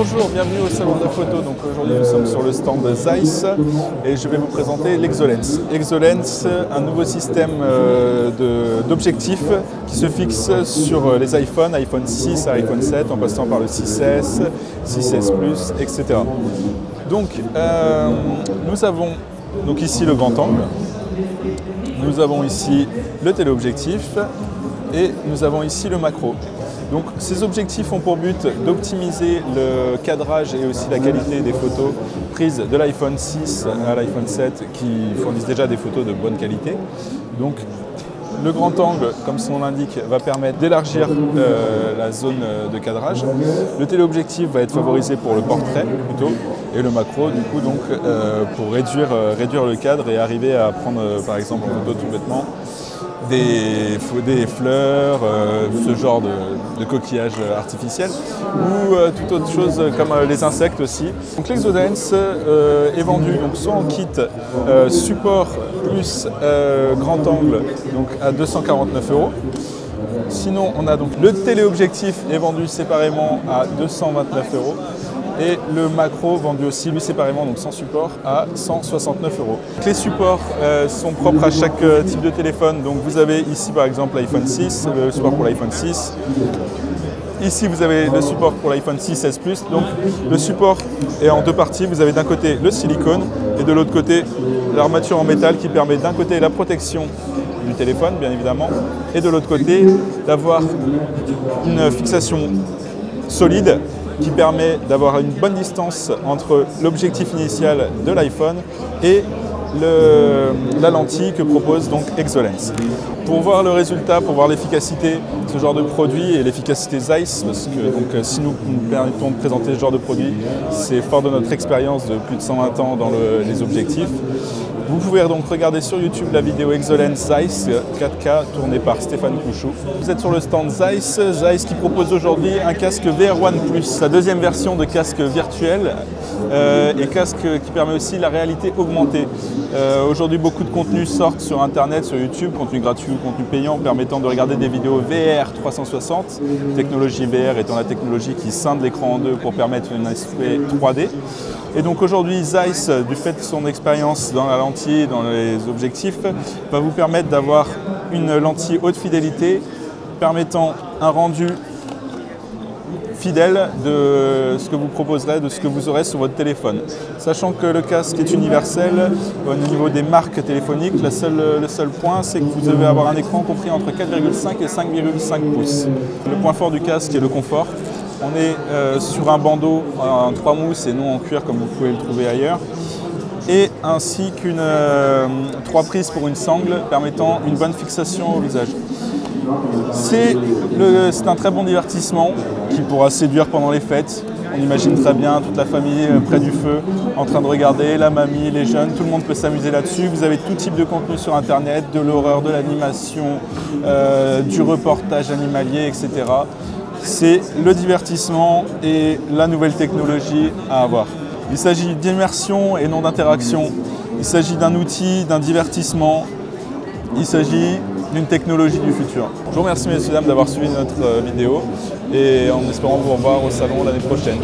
Bonjour, bienvenue au salon de la photo. Donc aujourd'hui nous sommes sur le stand Zeiss et je vais vous présenter l'Exolens. Exolens, un nouveau système d'objectifs qui se fixe sur les iPhones, iPhone 6 à iPhone 7 en passant par le 6S, 6S Plus, etc. Donc nous avons ici le grand angle, nous avons ici le téléobjectif et nous avons ici le macro. Donc ces objectifs ont pour but d'optimiser le cadrage et aussi la qualité des photos prises de l'iPhone 6 à l'iPhone 7 qui fournissent déjà des photos de bonne qualité. Donc le grand angle, comme son nom l'indique, va permettre d'élargir la zone de cadrage. Le téléobjectif va être favorisé pour le portrait plutôt et le macro du coup donc pour réduire le cadre et arriver à prendre par exemple en photo tout bêtement des fleurs, ce genre de coquillages artificiels ou toute autre chose comme les insectes aussi. Donc l'Exolens est vendu donc soit en kit support plus grand angle donc à 249 €. Sinon on a donc le téléobjectif est vendu séparément à 229 € et le macro vendu aussi lui séparément donc sans support à 169 €. Les supports sont propres à chaque type de téléphone. Donc vous avez ici par exemple l'iPhone 6, le support pour l'iPhone 6. Ici vous avez le support pour l'iPhone 6S Plus. Donc le support est en deux parties. Vous avez d'un côté le silicone et de l'autre côté l'armature en métal qui permet d'un côté la protection du téléphone bien évidemment et de l'autre côté d'avoir une fixation solide qui permet d'avoir une bonne distance entre l'objectif initial de l'iPhone et la lentille que propose donc Exolens. Pour voir le résultat, pour voir l'efficacité de ce genre de produit et l'efficacité Zeiss, parce que donc, si nous permettons de présenter ce genre de produit, c'est fort de notre expérience de plus de 120 ans dans les objectifs. Vous pouvez donc regarder sur YouTube la vidéo Exolens Zeiss 4K tournée par Stéphane Couchou. Vous êtes sur le stand Zeiss qui propose aujourd'hui un casque VR One Plus, sa deuxième version de casque virtuel et casque qui permet aussi la réalité augmentée. Aujourd'hui beaucoup de contenus sortent sur internet, sur YouTube, contenu gratuit ou contenu payant permettant de regarder des vidéos VR 360, technologie VR étant la technologie qui scinde l'écran en deux pour permettre un aspect 3D. Et donc aujourd'hui, Zeiss, du fait de son expérience dans la lentille, dans les objectifs, va vous permettre d'avoir une lentille haute fidélité permettant un rendu fidèle de ce que vous proposerez, de ce que vous aurez sur votre téléphone. Sachant que le casque est universel, au niveau des marques téléphoniques, le seul point c'est que vous devez avoir un écran compris entre 4,5 et 5,5 pouces. Le point fort du casque est le confort. On est sur un bandeau en 3 mousses et non en cuir comme vous pouvez le trouver ailleurs. Et ainsi qu'une 3 prises pour une sangle permettant une bonne fixation au visage. C'est un très bon divertissement qui pourra séduire pendant les fêtes. On imagine très bien toute la famille près du feu en train de regarder, la mamie, les jeunes, tout le monde peut s'amuser là-dessus. Vous avez tout type de contenu sur internet, de l'horreur, de l'animation, du reportage animalier, etc. C'est le divertissement et la nouvelle technologie à avoir. Il s'agit d'immersion et non d'interaction. Il s'agit d'un outil, d'un divertissement. Il s'agit d'une technologie du futur. Je vous remercie messieurs et dames d'avoir suivi notre vidéo et en espérant vous revoir au salon l'année prochaine.